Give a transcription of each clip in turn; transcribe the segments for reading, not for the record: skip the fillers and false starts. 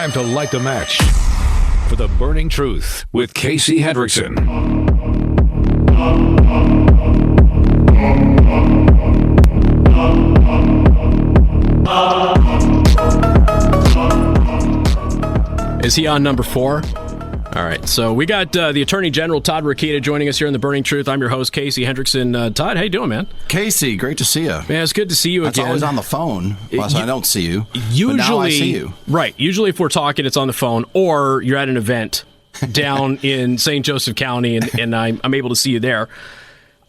Time to light the match for the burning truth with Casey Hendrickson. Is he on number 4? All right, so we got the Attorney General, Todd Rokita, joining us here in The Burning Truth. I'm your host, Casey Hendrickson. Todd, how you doing, man? Casey, great to see you. Man, it's good to see you again. That's always on the phone, so I don't see you. Usually, but now I see you. Right. Usually if we're talking, it's on the phone, or you're at an event down in St. Joseph County, and I'm able to see you there.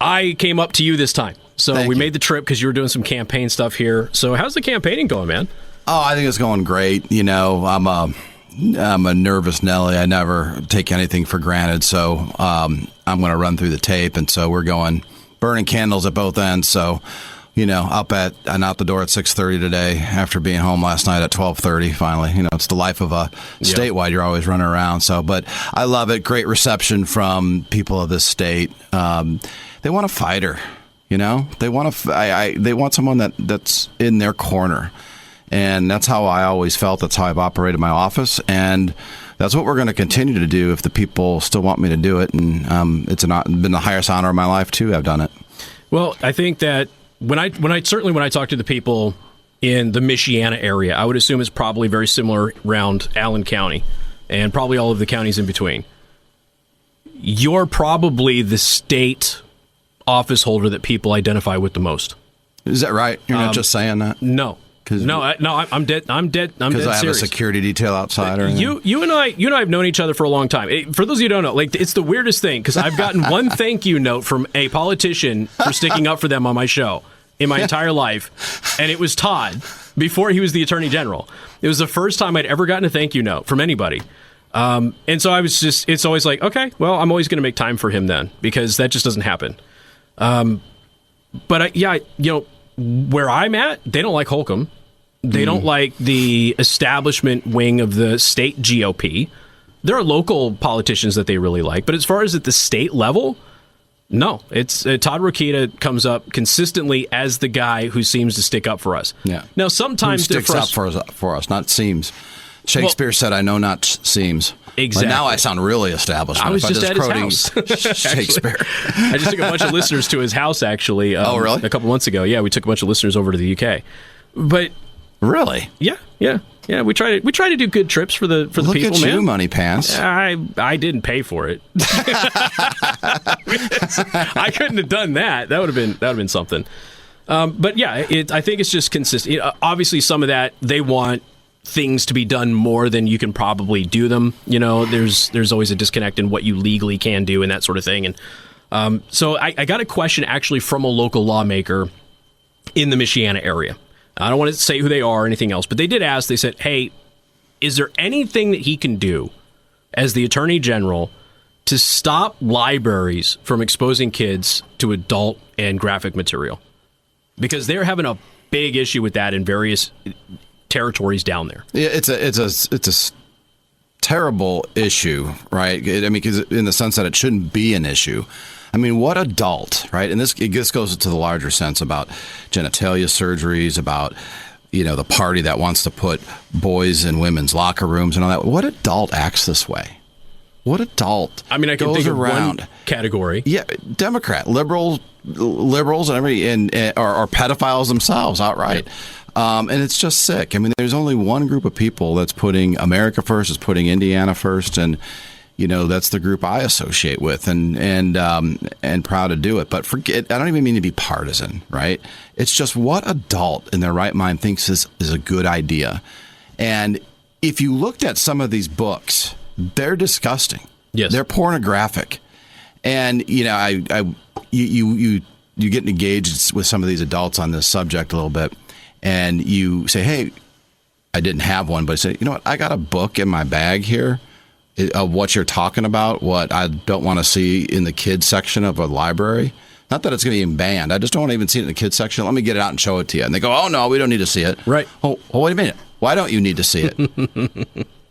I came up to you this time. So we made the trip because you were doing some campaign stuff here. So how's the campaigning going, man? Oh, I think it's going great. You know, I'm a nervous Nelly. I never take anything for granted. So I'm going to run through the tape. And so we're going burning candles at both ends. So, you know, out the door at 6:30 today after being home last night at 12:30. Finally, you know, it's the life of a statewide. You're always running around. So, but I love it. Great reception from people of this state. They want a fighter. You know, they want they want someone that's in their corner. And that's how I always felt. That's how I've operated my office. And that's what we're going to continue to do if the people still want me to do it. And it's been the highest honor of my life, too. I've done it. Well, I think that when I talk to the people in the Michiana area, I would assume it's probably very similar around Allen County and probably all of the counties in between. You're probably the state office holder that people identify with the most. Is that right? You're not just saying that? No. I'm dead. I'm dead. Because I have serious. a security detail outside. Or you and I have known each other for a long time. For those of you who don't know, like, it's the weirdest thing because I've gotten one thank you note from a politician for sticking up for them on my show in my entire life, and it was Todd before he was the Attorney General. It was the first time I'd ever gotten a thank you note from anybody. And so I was just, it's always like, okay, well, I'm always going to make time for him then because that just doesn't happen. But where I'm at, they don't like Holcomb. They don't like the establishment wing of the state GOP. There are local politicians that they really like. But as far as at the state level, no. It's Todd Rokita comes up consistently as the guy who seems to stick up for us. Yeah. Now, sometimes who sticks up for us, not seems. Shakespeare said, "I know not seems." Exactly. But now I sound really established. I was just at his house. Shakespeare. I just took a bunch of listeners to his house, actually. Oh, really? A couple months ago. Yeah, we took a bunch of listeners over to the UK. But really, yeah. We try to do good trips for the Look people. Look at man. you, Money Pants. I didn't pay for it. I couldn't have done that. That would have been something. But yeah, I think it's just consistent. Obviously, some of that they want things to be done more than you can probably do them. You know, there's always a disconnect in what you legally can do and that sort of thing. And so I got a question actually from a local lawmaker in the Michiana area. I don't want to say who they are or anything else, but they did ask. They said, hey, is there anything that he can do as the Attorney General to stop libraries from exposing kids to adult and graphic material? Because they're having a big issue with that in various territories down there. Yeah, it's a terrible issue, right? I mean, because in the sense that it shouldn't be an issue. I mean, what adult, right? And this goes to the larger sense about genitalia surgeries, about, you know, the party that wants to put boys in women's locker rooms and all that. What adult acts this way? What adult? I mean, I can think of one category. Yeah, Democrat, liberals, and or pedophiles themselves outright. Yeah. And it's just sick. I mean, there's only one group of people that's putting America first, is putting Indiana first, and you know that's the group I associate with, and proud to do it. But I don't even mean to be partisan, right? It's just what adult in their right mind thinks is a good idea. And if you looked at some of these books, they're disgusting. Yes, they're pornographic, and you know, you get engaged with some of these adults on this subject a little bit. And you say, hey, I didn't have one, but I say, you know what? I got a book in my bag here of what you're talking about, what I don't want to see in the kids section of a library. Not that it's going to be banned. I just don't want to even see it in the kids section. Let me get it out and show it to you. And they go, oh, no, we don't need to see it. Right. Oh, well, wait a minute. Why don't you need to see it?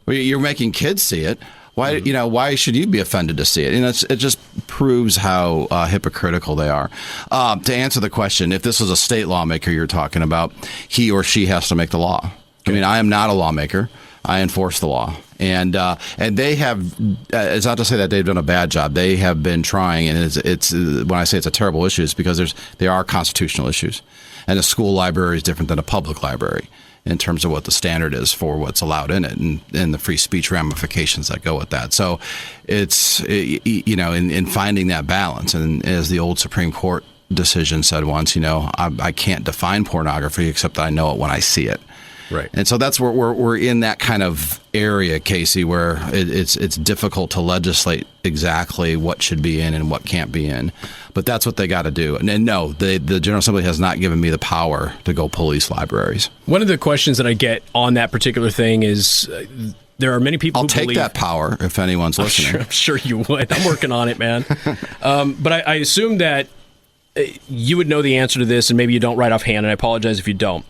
Well, you're making kids see it. Why, you know, why should you be offended to see it? And it just proves how hypocritical they are. To answer the question, if this was a state lawmaker you're talking about, he or she has to make the law. Okay. I mean, I am not a lawmaker. I enforce the law, and they have. It's not to say that they've done a bad job. They have been trying, and it's when I say it's a terrible issue, it's because there are constitutional issues, and a school library is different than a public library in terms of what the standard is for what's allowed in it, and the free speech ramifications that go with that. So it's in finding that balance, and as the old Supreme Court decision said once, I can't define pornography except that I know it when I see it. Right. And so that's where we're in that kind of area, Casey, where it's difficult to legislate exactly what should be in and what can't be in. But that's what they got to do. And no, the General Assembly has not given me the power to go police libraries. One of the questions that I get on that particular thing is there are many people I'll who take believe that power if anyone's listening. I'm sure you would. I'm working on it, man. But I assume that you would know the answer to this, and maybe you don't right offhand, and I apologize if you don't.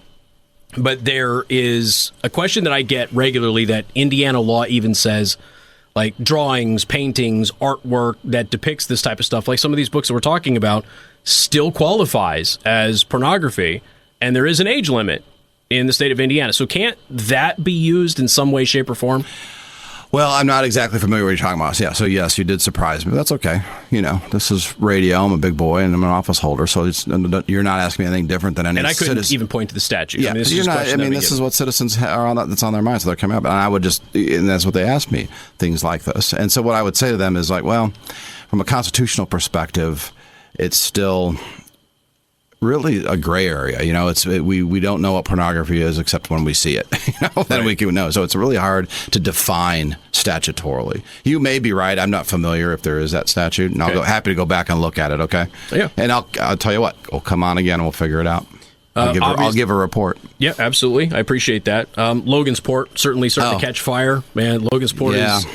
But there is a question that I get regularly that Indiana law even says, like drawings, paintings, artwork that depicts this type of stuff, like some of these books that we're talking about, still qualifies as pornography, and there is an age limit in the state of Indiana. So can't that be used in some way, shape, or form? Well, I'm not exactly familiar with what you're talking about. Yeah, so yes, you did surprise me. That's okay. This is radio. I'm a big boy, and I'm an office holder, so you're not asking me anything different than any citizen. And I couldn't citizen. even point to the statute. Yeah, this is what citizens are on that's on their minds, so they're coming up. And I would and that's what they ask me, things like this. And so what I would say to them is like, well, from a constitutional perspective, it's still really a gray area. We don't know what pornography is except when we see it. Then we can know. So it's really hard to define statutorily. You may be right. I'm not familiar if there is that statute, and I'll happy to go back and look at it. Okay. Yeah. And I'll tell you what. We'll come on again and we'll figure it out. I'll give a report. Yeah, absolutely. I appreciate that. Logansport certainly starting to catch fire. Man, Logansport is.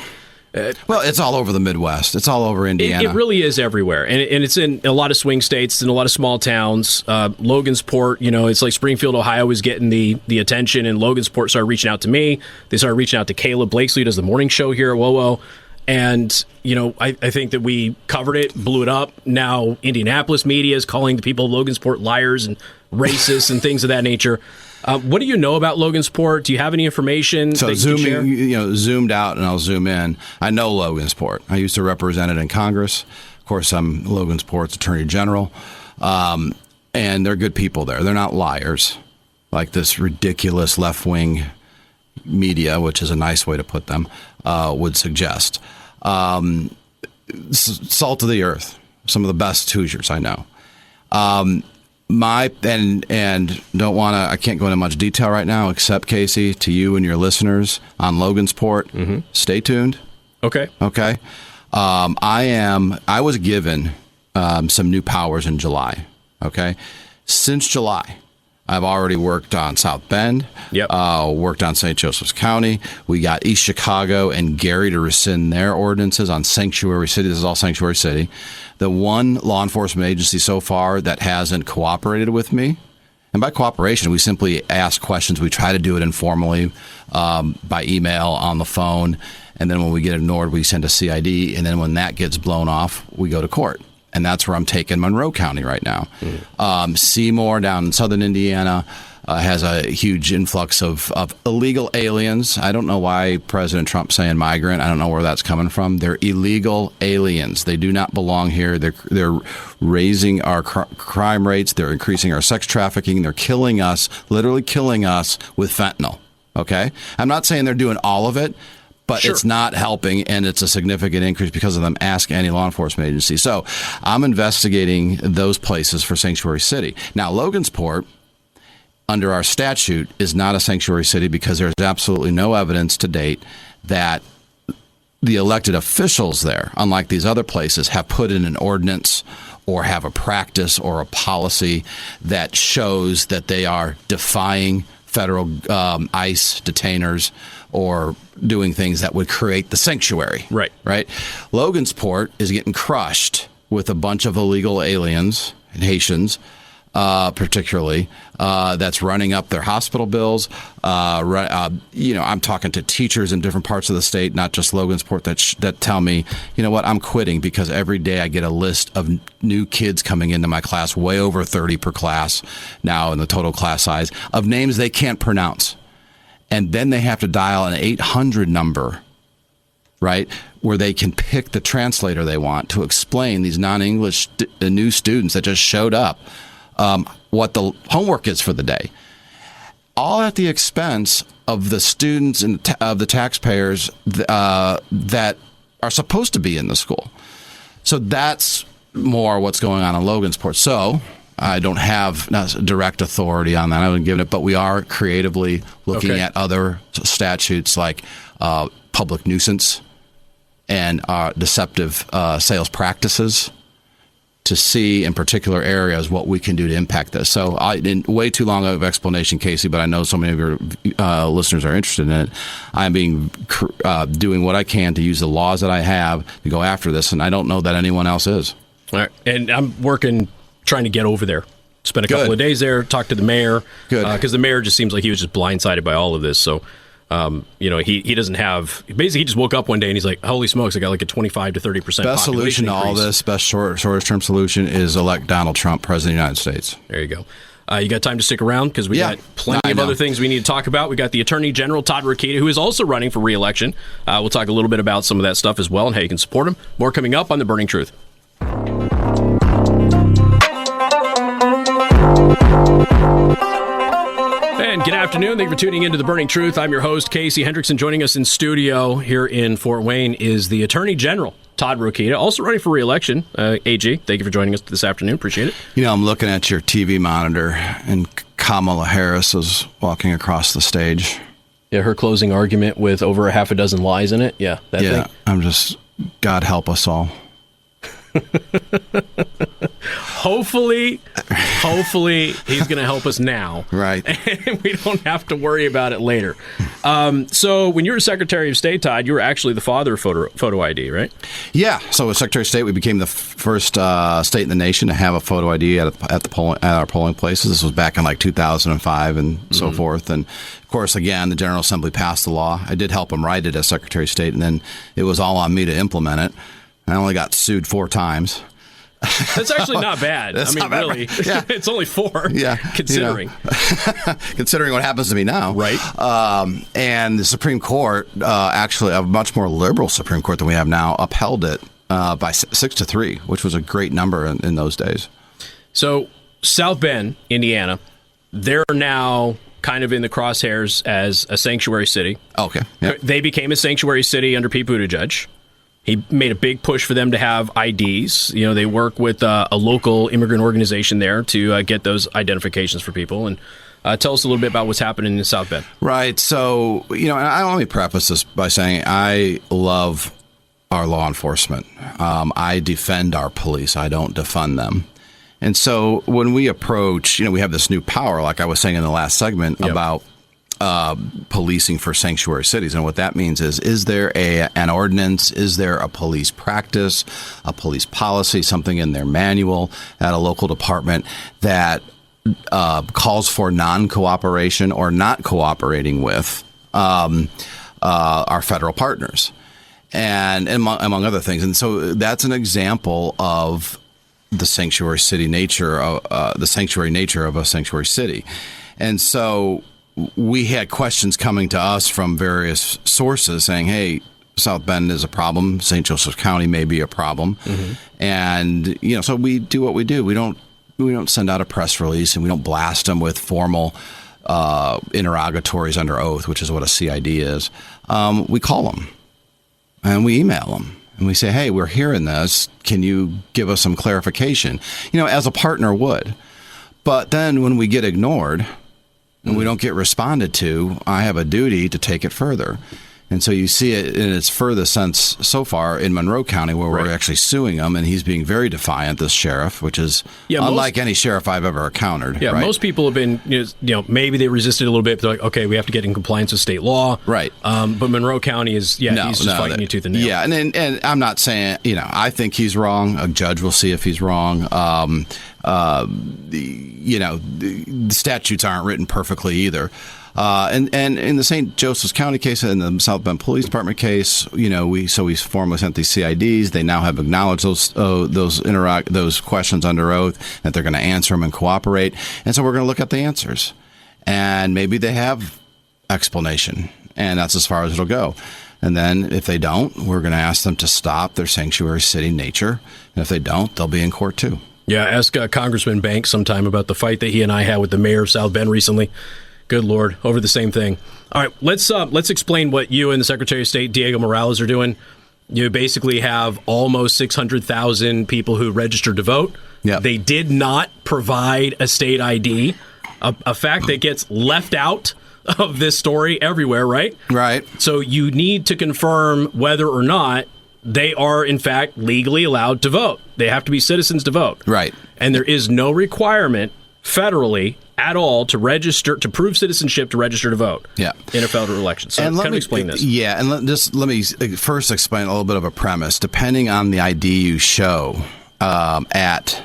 Well, it's all over the Midwest. It's all over Indiana. It really is everywhere. And it's in a lot of swing states and a lot of small towns. Logansport, it's like Springfield, Ohio is getting the attention, and Logansport started reaching out to me. They started reaching out to Caleb Blakesley, who does the morning show here at WOWO. And, I think that we covered it, blew it up. Now Indianapolis media is calling the people of Logansport liars and racists and things of that nature. What do you know about Logansport? Do you have any information? So zoomed out, and I'll zoom in. I know Logansport. I used to represent it in Congress. Of course, I'm Logansport's Attorney General, and they're good people there. They're not liars, like this ridiculous left-wing media, which is a nice way to put them, would suggest. Salt of the earth. Some of the best Hoosiers I know. And don't want to. I can't go into much detail right now, except Casey, to you and your listeners on Logansport. Mm-hmm. Stay tuned. Okay. I was given some new powers in July. Okay. Since July, I've already worked on South Bend. Yep. Worked on St. Joseph's County. We got East Chicago and Gary to rescind their ordinances on Sanctuary City. This is all Sanctuary City. The one law enforcement agency so far that hasn't cooperated with me, and by cooperation, we simply ask questions. We try to do it informally by email, on the phone, and then when we get ignored, we send a CID, and then when that gets blown off, we go to court. And that's where I'm taking Monroe County right now. Seymour down in southern Indiana has a huge influx of illegal aliens. I don't know why President Trump's saying migrant. I don't know where that's coming from. They're illegal aliens. They do not belong here. They're raising our crime rates. They're increasing our sex trafficking. They're killing us, literally killing us with fentanyl. Okay? I'm not saying they're doing all of it, but It's not helping, and it's a significant increase because of them. Ask any law enforcement agency. So I'm investigating those places for Sanctuary City. Now, Logansport, under our statute, is not a sanctuary city because there's absolutely no evidence to date that the elected officials there, unlike these other places, have put in an ordinance or have a practice or a policy that shows that they are defying federal ICE detainers or doing things that would create the sanctuary. Right. Logansport is getting crushed with a bunch of illegal aliens, Haitians, particularly, that's running up their hospital bills. I'm talking to teachers in different parts of the state, not just Logansport, that tell me, you know what, I'm quitting because every day I get a list of new kids coming into my class, way over 30 per class now in the total class size, of names they can't pronounce. and then they have to dial an 800 number, right, where they can pick the translator they want to explain these non-English new students that just showed up what the homework is for the day, all at the expense of the students and of the taxpayers that are supposed to be in the school. So that's more what's going on in Logansport. So I don't have direct authority on that. I haven't given it, but we are creatively looking at other statutes like public nuisance and deceptive sales practices to see in particular areas what we can do to impact this. So in way too long of explanation, Casey, but I know so many of your listeners are interested in it. I'm doing what I can to use the laws that I have to go after this, and I don't know that anyone else is. All right. And I'm trying to get over there. Spent a couple of days there, talked to the mayor. Good. Because the mayor just seems like he was just blindsided by all of this. So, he doesn't have, basically he just woke up one day and he's like, holy smokes, I got like a 25 to 30% best solution to all this, best shortest term solution is elect Donald Trump, President of the United States. There you go. You got time to stick around because we got plenty of other things we need to talk about. We got the Attorney General, Todd Rokita, who is also running for re-election. We'll talk a little bit about some of that stuff as well and how you can support him. More coming up on The Burning Truth. And good afternoon. Thank you for tuning into The Burning Truth. I'm your host, Casey Hendrickson. Joining us in studio here in Fort Wayne is the Attorney General, Todd Rokita, also running for re-election. AG, thank you for joining us this afternoon. Appreciate it. I'm looking at your TV monitor, and Kamala Harris is walking across the stage. Yeah, her closing argument with over a half a dozen lies in it. Yeah, that thing. I'm just, God help us all. Hopefully he's going to help us now. Right. And we don't have to worry about it later. So when you were Secretary of State, Todd, you were actually the father of photo ID, right? Yeah. So as Secretary of State, we became the first state in the nation to have a photo ID at our polling places. This was back in like 2005 and so forth. And of course, again, the General Assembly passed the law. I did help them write it as Secretary of State, and then it was all on me to implement it. I only got sued 4 times. That's actually not bad. Really, it's only 4. Yeah, considering considering what happens to me now, right? And the Supreme Court, actually a much more liberal Supreme Court than we have now, upheld it by 6-3, which was a great number in those days. So South Bend, Indiana, they're now kind of in the crosshairs as a sanctuary city. Okay, yep. They became a sanctuary city under Pete Buttigieg. He made a big push for them to have IDs. They work with a local immigrant organization there to get those identifications for people. And tell us a little bit about what's happening in South Bend. Right. So, and let me preface this by saying I love our law enforcement. I defend our police. I don't defund them. And so when we approach, we have this new power, like I was saying in the last segment, about policing for sanctuary cities. And what that means is there an ordinance? Is there a police practice, a police policy, something in their manual at a local department that calls for non-cooperation or not cooperating with our federal partners, and among other things? And so that's an example of the sanctuary city nature, the sanctuary nature of a sanctuary city. And so we had questions coming to us from various sources saying, hey, South Bend is a problem. St. Joseph County may be a problem. Mm-hmm. And, so we do what we do. We don't send out a press release, and we don't blast them with formal interrogatories under oath, which is what a CID is. We call them and we email them. And we say, hey, we're hearing this. Can you give us some clarification? As a partner would. But then when we get ignored and we don't get responded to, I have a duty to take it further. And so you see it in its furthest sense so far in Monroe County, where we're actually suing him, and he's being very defiant, this sheriff, which is unlike any sheriff I've ever encountered. Yeah, right? Most people have been, maybe they resisted a little bit, but they're like, okay, we have to get in compliance with state law. Right. But Monroe County is, he's just fighting you tooth and nail. Yeah, and I'm not saying, I think he's wrong. A judge will see if he's wrong. The statutes aren't written perfectly either. And in the St. Joseph's County case and the South Bend Police Department case, we formally sent these CIDs. They now have acknowledged those questions under oath, that they're going to answer them and cooperate. And so we're going to look at the answers, and maybe they have explanation, and that's as far as it'll go. And then if they don't, we're going to ask them to stop their sanctuary city nature. And if they don't, they'll be in court too. Yeah, ask Congressman Banks sometime about the fight that he and I had with the mayor of South Bend recently. Good Lord, over the same thing. All right, let's explain what you and the Secretary of State, Diego Morales, are doing. You basically have almost 600,000 people who registered to vote. Yep. They did not provide a state ID, a fact that gets left out of this story everywhere, right? Right. So you need to confirm whether or not they are, in fact, legally allowed to vote. They have to be citizens to vote. Right. And there is no requirement federally at all to register, to prove citizenship, to register to vote in a federal election. So kind of explain this. Yeah, and let me first explain a little bit of a premise. Depending on the ID you show at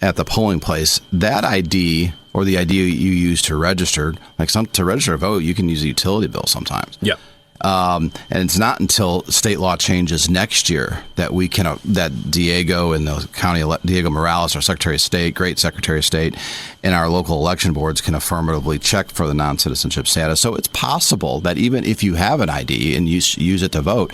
the polling place, that ID or the ID you use to register, to register to vote, you can use a utility bill sometimes. Yeah. And it's not until state law changes next year that we can that Diego and the county Diego Morales, our Secretary of State, great Secretary of State, and our local election boards can affirmatively check for the non-citizenship status. So it's possible that even if you have an ID and you use it to vote,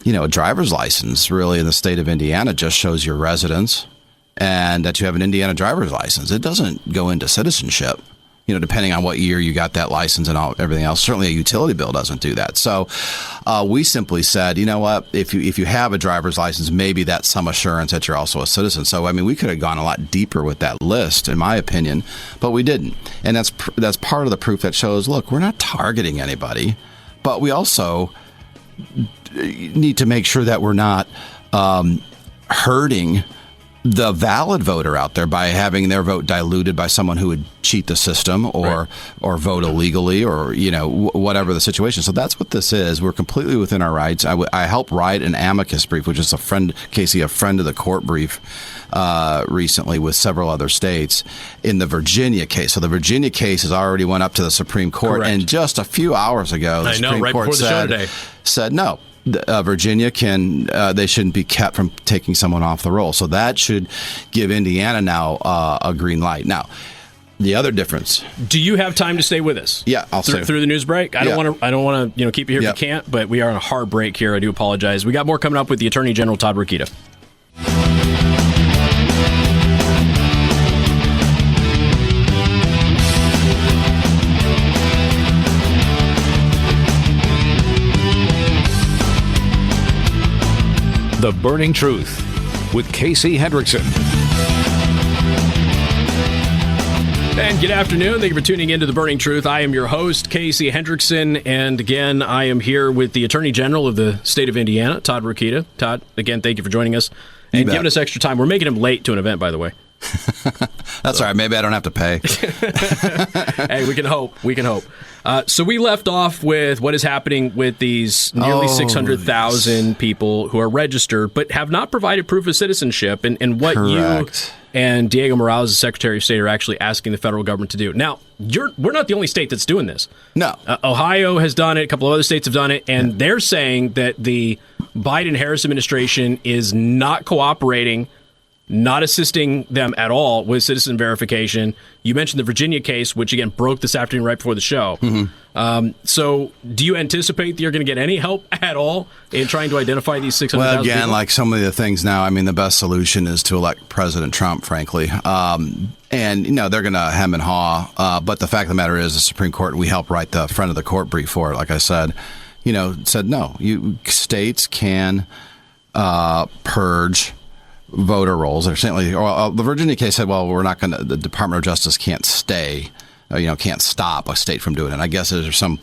a driver's license really in the state of Indiana just shows your residence and that you have an Indiana driver's license. It doesn't go into citizenship. Depending on what year you got that license and everything else. Certainly a utility bill doesn't do that. So we simply said, you know what, if you have a driver's license, maybe that's some assurance that you're also a citizen. So, we could have gone a lot deeper with that list, in my opinion, but we didn't. And that's part of the proof that shows, look, we're not targeting anybody, but we also need to make sure that we're not hurting the valid voter out there by having their vote diluted by someone who would cheat the system or vote illegally or whatever the situation. So that's what this is. We're completely within our rights. I helped write an amicus brief, which is a friend of the court brief recently with several other states in the Virginia case. So the Virginia case has already went up to the Supreme Court. Correct. And just a few hours ago, the Supreme Court said no. Virginia they shouldn't be kept from taking someone off the roll. So that should give Indiana now a green light. Now, the other difference. Do you have time to stay with us? Yeah, I'll stay through the news break. I don't want to keep you here if you can't, but we are on a hard break here. I do apologize. We got more coming up with the Attorney General Todd Rokita. The Burning Truth with Casey Hendrickson. And good afternoon. Thank you for tuning into The Burning Truth. I am your host, Casey Hendrickson. And again, I am here with the Attorney General of the state of Indiana, Todd Rokita. Todd, again, thank you for joining us and giving us extra time. We're making him late to an event, by the way. That's all right. Maybe I don't have to pay. Hey, we can hope. We can hope. So we left off with what is happening with these nearly 600,000 people who are registered but have not provided proof of citizenship, and what Correct. You and Diego Morales, the Secretary of State, are actually asking the federal government to do. Now, we're not the only state that's doing this. No. Ohio has done it. A couple of other states have done it, and they're saying that the Biden-Harris administration is not cooperating, not assisting them at all with citizen verification. You mentioned the Virginia case, which, again, broke this afternoon right before the show. Mm-hmm. So do you anticipate that you're going to get any help at all in trying to identify these 600,000 Well, again, people? like some of the things now, the best solution is to elect President Trump, frankly. And, they're going to hem and haw. But the fact of the matter is the Supreme Court, we helped write the friend of the court brief for it, like I said, said no. States can purge voter rolls. They're certainly, the Virginia case said, well, we're not going to, the Department of Justice can't can't stop a state from doing it. I guess there's some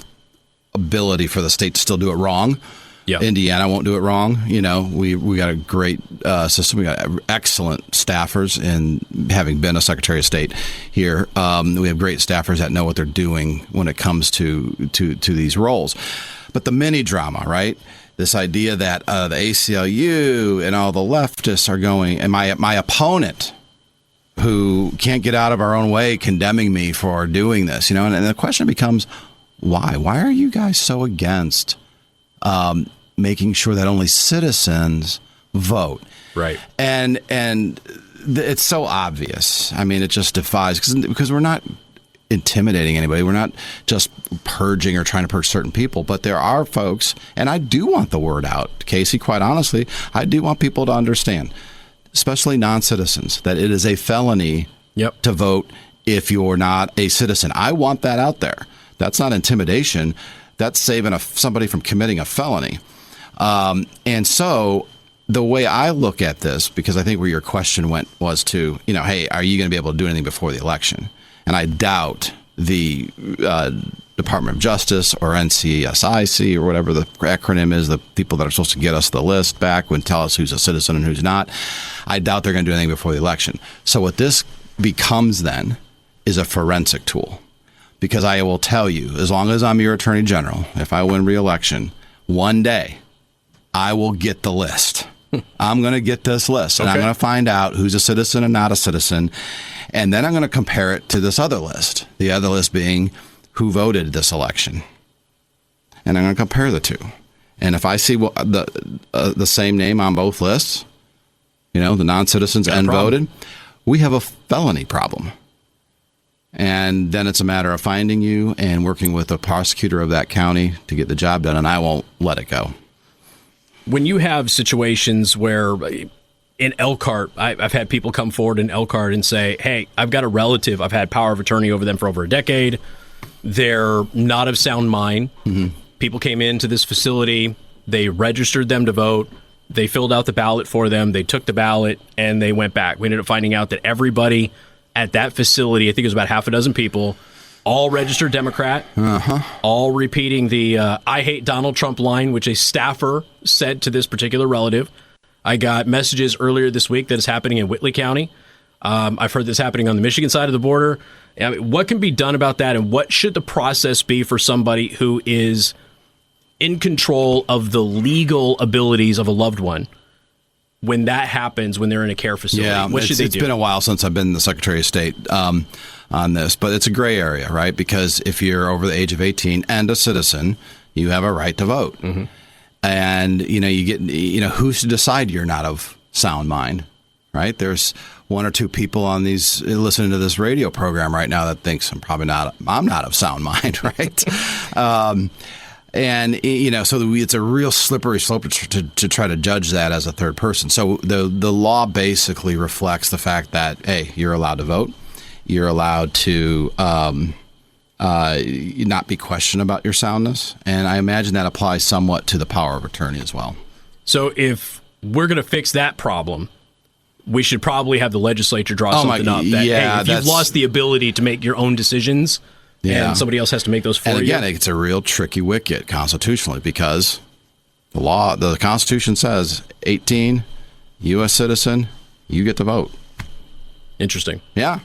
ability for the state to still do it wrong. Yeah. Indiana won't do it wrong. We got a great system. We got excellent staffers, and having been a Secretary of State here, we have great staffers that know what they're doing when it comes to these roles. But the mini drama, right? This idea that the ACLU and all the leftists are going, and my opponent, who can't get out of our own way, condemning me for doing this, and the question becomes, why? Why are you guys so against making sure that only citizens vote? Right. And it's so obvious. It just defies, because we're not intimidating anybody. We're not just purging or trying to purge certain people, but there are folks, and I do want the word out, Casey, quite honestly, I do want people to understand, especially non-citizens, that it is a felony to vote if you're not a citizen. I want that out there. That's not intimidation. That's saving somebody from committing a felony. And so the way I look at this, because I think where your question went was to, hey, are you going to be able to do anything before the election? And I doubt the Department of Justice or NCSIC or whatever the acronym is, the people that are supposed to get us the list back and tell us who's a citizen and who's not, I doubt they're going to do anything before the election. So what this becomes then is a forensic tool. Because I will tell you, as long as I'm your attorney general, if I win re-election, one day I will get the list. I'm going to get this list, and I'm going to find out who's a citizen and not a citizen, and then I'm going to compare it to this other list, the other list being who voted this election. And I'm going to compare the two. And if I see the same name on both lists, the non-citizens and voted, we have a felony problem. And then it's a matter of finding you and working with the prosecutor of that county to get the job done, and I won't let it go. When you have situations where in Elkhart, I've had people come forward in Elkhart and say, hey, I've got a relative. I've had power of attorney over them for over a decade. They're not of sound mind. Mm-hmm. People came into this facility. They registered them to vote. They filled out the ballot for them. They took the ballot, and they went back. We ended up finding out that everybody at that facility, I think it was about half a dozen people, all registered Democrat, all repeating the I hate Donald Trump line, which a staffer said to this particular relative. I got messages earlier this week that is happening in Whitley County. I've heard this happening on the Michigan side of the border. I mean, what can be done about that, and what should the process be for somebody who is in control of the legal abilities of a loved one when that happens, when they're in a care facility? What should they do? It's been a while since I've been the Secretary of State on this, but it's a gray area, right? Because if you're over the age of 18 and a citizen, you have a right to vote. Mm-hmm. And, you get, who's to decide you're not of sound mind, right? There's one or two people on these listening to this radio program right now that thinks I'm not of sound mind, right? And, so it's a real slippery slope to try to judge that as a third person. So the law basically reflects the fact that, hey, you're allowed to vote. You're allowed to not be questioned about your soundness. And I imagine that applies somewhat to the power of attorney as well. So if we're going to fix that problem, we should probably have the legislature draw something up. That, hey, if you've lost the ability to make your own decisions, and somebody else has to make those for you. And again, it's a real tricky wicket constitutionally, because the Constitution says 18, U.S. citizen, you get to vote. Interesting. Yeah.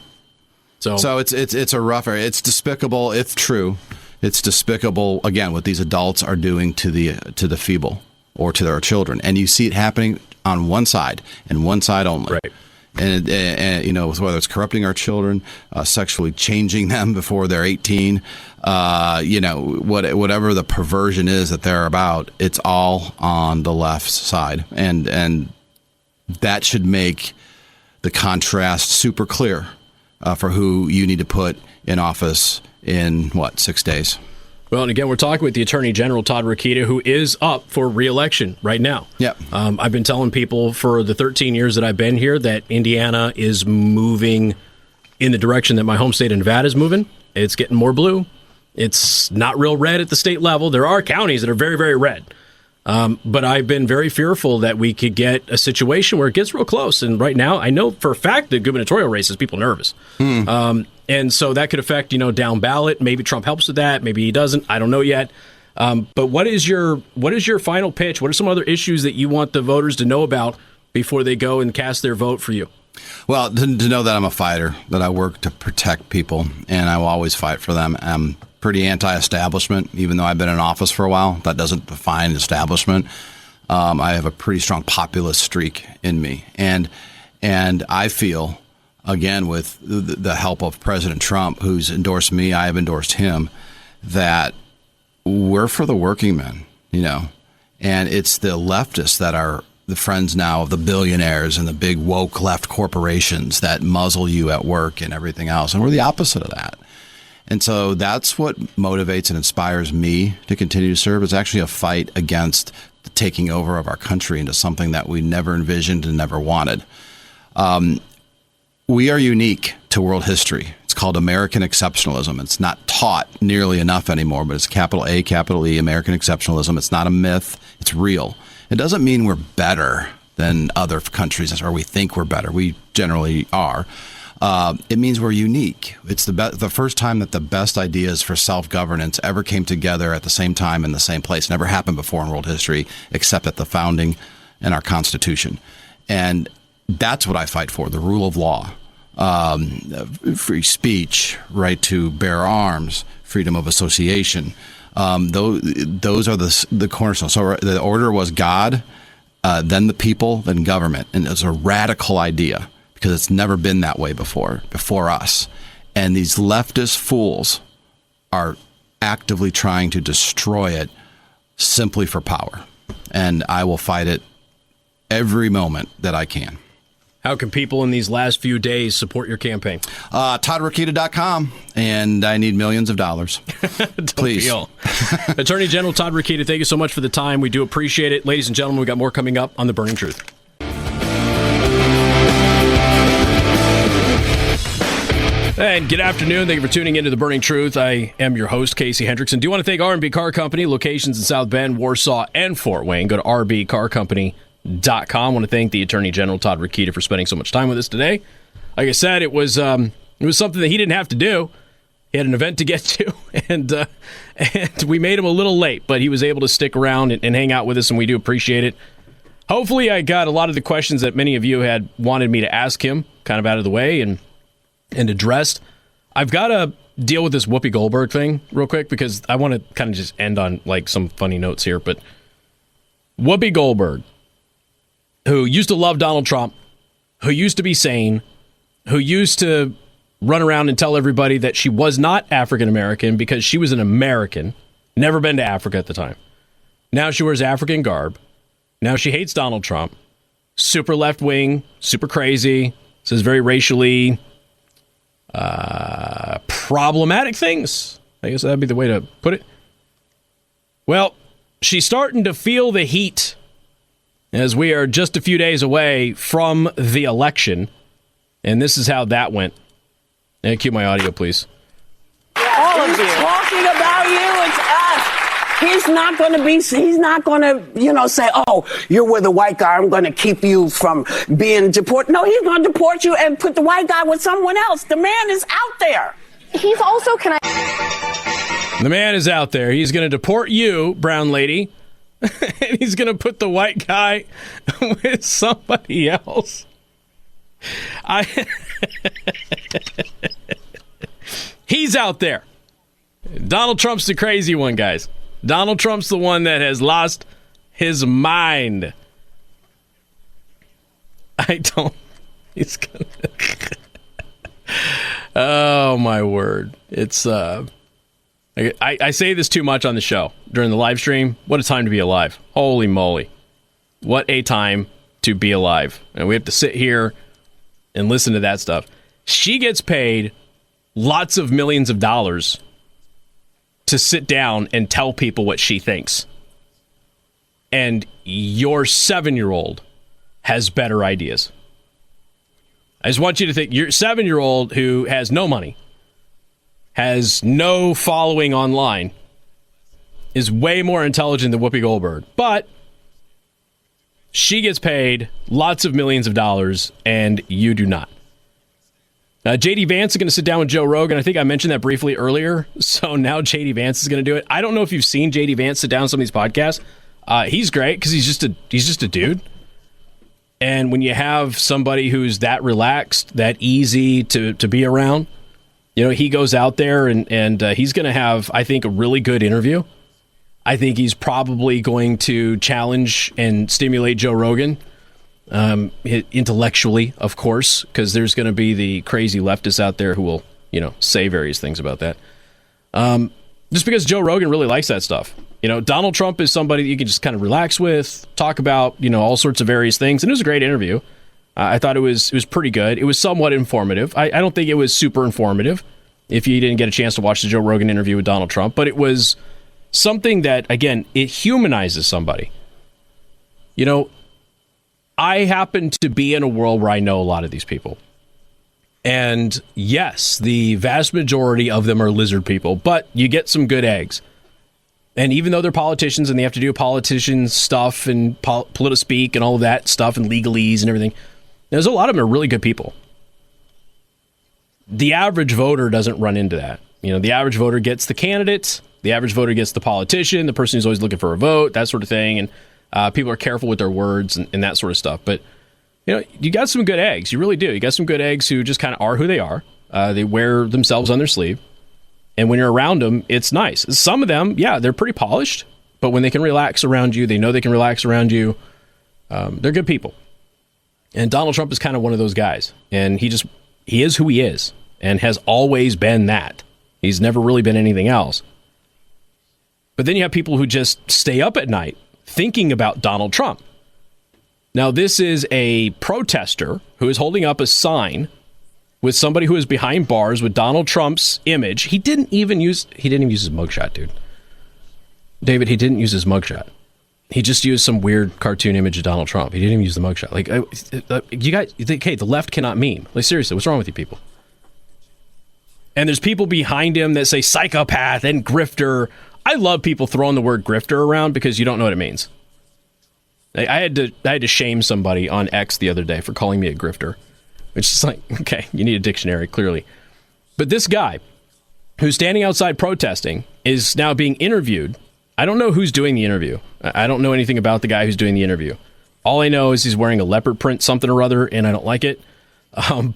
So it's a rough area. It's despicable if true. It's despicable, again, what these adults are doing to the feeble or to their children. And you see it happening on one side and one side only. Right. And whether it's corrupting our children, sexually changing them before they're 18, whatever the perversion is that they're about, it's all on the left side. And that should make the contrast super clear for who you need to put in office in, 6 days? Well, and again, we're talking with the Attorney General, Todd Rokita, who is up for re-election right now. Yep. I've been telling people for the 13 years that I've been here that Indiana is moving in the direction that my home state of Nevada is moving. It's getting more blue. It's not real red at the state level. There are counties that are very, very red. But I've been very fearful that we could get a situation where it gets real close. And right now, I know for a fact the gubernatorial race is people nervous. And so that could affect, down ballot. Maybe Trump helps with that. Maybe he doesn't. I don't know yet. But what is your final pitch? What are some other issues that you want the voters to know about before they go and cast their vote for you? Well, to know that I'm a fighter, that I work to protect people, and I will always fight for them. I'm pretty anti-establishment, even though I've been in office for a while. That doesn't define establishment. I have a pretty strong populist streak in me. And I feel, again, with the help of President Trump, who's endorsed me, I have endorsed him, that we're for the working men, and it's the leftists that are the friends now of the billionaires and the big woke left corporations that muzzle you at work and everything else. And we're the opposite of that. And so that's what motivates and inspires me to continue to serve. It's actually a fight against the taking over of our country into something that we never envisioned and never wanted. We are unique to world history. It's called American exceptionalism. It's not taught nearly enough anymore, but it's capital A, capital E, American exceptionalism. It's not a myth. It's real. It doesn't mean we're better than other countries or we think we're better. We generally are. It means we're unique. It's the first time that the best ideas for self-governance ever came together at the same time in the same place. Never happened before in world history, except at the founding and our Constitution. And that's what I fight for, the rule of law, free speech, right to bear arms, freedom of association. Those are the cornerstone. So the order was God, then the people, then government. And it's a radical idea, because it's never been that way before us. And these leftist fools are actively trying to destroy it simply for power. And I will fight it every moment that I can. How can people in these last few days support your campaign? ToddRokita.com, and I need millions of dollars. Please. Attorney General Todd Rokita, thank you so much for the time. We do appreciate it. Ladies and gentlemen, we got more coming up on The Burning Truth. And good afternoon. Thank you for tuning into The Burning Truth. I am your host, Casey Hendrickson. Do you want to thank R&B Car Company, locations in South Bend, Warsaw, and Fort Wayne? Go to rbcarcompany.com. I want to thank the Attorney General, Todd Rokita, for spending so much time with us today. Like I said, it was something that he didn't have to do. He had an event to get to, and we made him a little late, but he was able to stick around and hang out with us, and we do appreciate it. Hopefully, I got a lot of the questions that many of you had wanted me to ask him kind of out of the way and addressed. I've got to deal with this Whoopi Goldberg thing real quick because I want to kind of just end on like some funny notes here. But Whoopi Goldberg, who used to love Donald Trump, who used to be sane, who used to run around and tell everybody that she was not African American because she was an American, never been to Africa at the time. Now she wears African garb. Now she hates Donald Trump. Super left wing, super crazy, says very racially problematic things. I guess that'd be the way to put it. Well, she's starting to feel the heat as we are just a few days away from the election. And this is how that went. And cue my audio, please. All of you. He's talking about you. It's us. He's not going to, say, oh, you're with a white guy. I'm going to keep you from being deported. No, he's going to deport you and put the white guy with someone else. The man is out there. He's also, The man is out there. He's going to deport you, brown lady. And he's going to put the white guy with somebody else. He's out there. Donald Trump's the crazy one, guys. Donald Trump's the one that has lost his mind. He's gonna. Oh, my word. It's, I say this too much on the show during the live stream. What a time to be alive. Holy moly. What a time to be alive. And we have to sit here and listen to that stuff. She gets paid lots of millions of dollars to sit down and tell people what she thinks. And your 7-year-old has better ideas. I just want you to think, your 7-year-old who has no money, has no following online, is way more intelligent than Whoopi Goldberg. But she gets paid lots of millions of dollars, and you do not. J.D. Vance is going to sit down with Joe Rogan. I think I mentioned that briefly earlier. So now J.D. Vance is going to do it. I don't know if you've seen J.D. Vance sit down on some of these podcasts. He's great because he's just a dude. And when you have somebody who's that relaxed, that easy to be around, he goes out there and he's going to have, I think, a really good interview. I think he's probably going to challenge and stimulate Joe Rogan. Intellectually, of course, because there's going to be the crazy leftists out there who will, say various things about that. Just because Joe Rogan really likes that stuff. Donald Trump is somebody that you can just kind of relax with, talk about, all sorts of various things. And it was a great interview. I thought it was pretty good. It was somewhat informative. I don't think it was super informative. if you didn't get a chance to watch the Joe Rogan interview with Donald Trump, but it was something that, again, it humanizes somebody. You know, I happen to be in a world where I know a lot of these people. And yes, the vast majority of them are lizard people, but you get some good eggs. And even though they're politicians and they have to do politician stuff and political speak and all of that stuff and legalese and everything, there's a lot of them are really good people. The average voter doesn't run into that. You know, the average voter gets the candidate, the average voter gets the politician, the person who's always looking for a vote, that sort of thing. And people are careful with their words and that sort of stuff. But, you know, you got some good eggs. You really do. You got some good eggs who just kind of are who they are. They wear themselves on their sleeve. And when you're around them, it's nice. Some of them, yeah, they're pretty polished. But when they can relax around you, they know they can relax around you. They're good people. And Donald Trump is kind of one of those guys. And he is who he is and has always been that. He's never really been anything else. But then you have people who just stay up at night thinking about Donald Trump. Now, this is a protester who is holding up a sign with somebody who is behind bars with Donald Trump's image. He didn't even use his mugshot, dude. David, he didn't use his mugshot. He just used some weird cartoon image of Donald Trump. He didn't even use the mugshot. Like, you guys, okay, the left cannot meme. Like, seriously, what's wrong with you people? And there's people behind him that say psychopath and grifter. I love people throwing the word grifter around because you don't know what it means. I had to shame somebody on X the other day for calling me a grifter. Which is like, okay, you need a dictionary, clearly. But this guy who's standing outside protesting is now being interviewed. I don't know who's doing the interview. I don't know anything about the guy who's doing the interview. All I know is he's wearing a leopard print something or other, and I don't like it.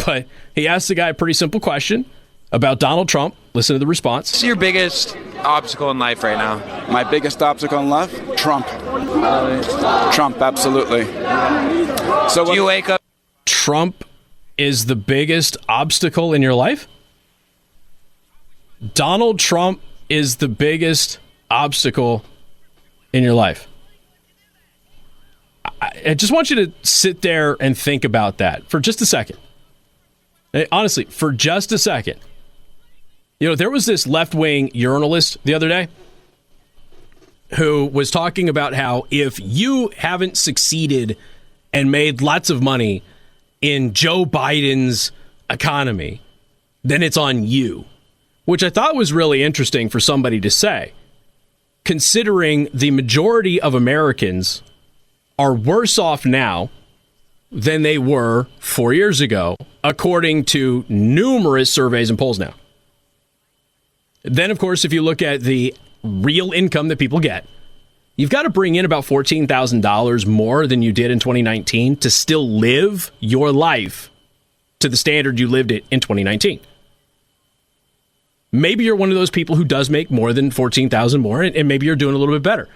But he asked the guy a pretty simple question about Donald Trump. Listen to the response. What's your biggest obstacle in life right now? My biggest obstacle in life? Trump. Trump, absolutely. So do you wake up? Trump is the biggest obstacle in your life? Donald Trump is the biggest obstacle in your life. I just want you to sit there and think about that for just a second. Honestly, for just a second. You know, there was this left-wing journalist the other day who was talking about how if you haven't succeeded and made lots of money in Joe Biden's economy, then it's on you, which I thought was really interesting for somebody to say, considering the majority of Americans are worse off now than they were 4 years ago, according to numerous surveys and polls now. Then, of course, if you look at the real income that people get, you've got to bring in about $14,000 more than you did in 2019 to still live your life to the standard you lived it in 2019. Maybe you're one of those people who does make more than $14,000 more, and maybe you're doing a little bit better.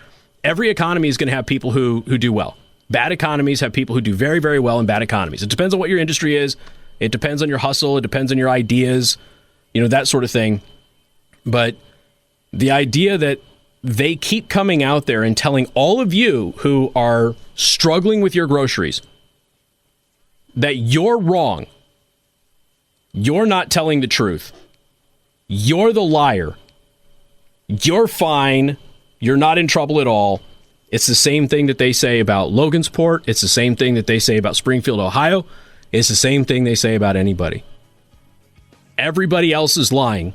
Every economy is going to have people who do well. Bad economies have people who do very, very well in bad economies. It depends on what your industry is. It depends on your hustle. It depends on your ideas, that sort of thing. But the idea that they keep coming out there and telling all of you who are struggling with your groceries that you're wrong, you're not telling the truth, you're the liar, you're fine, you're not in trouble at all. It's the same thing that they say about Logansport. It's the same thing that they say about Springfield, Ohio. It's the same thing they say about anybody. Everybody else is lying.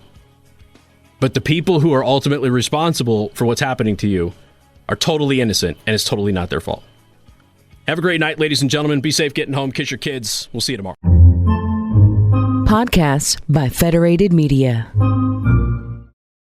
But the people who are ultimately responsible for what's happening to you are totally innocent, and it's totally not their fault. Have a great night, ladies and gentlemen. Be safe getting home. Kiss your kids. We'll see you tomorrow. Podcasts by Federated Media.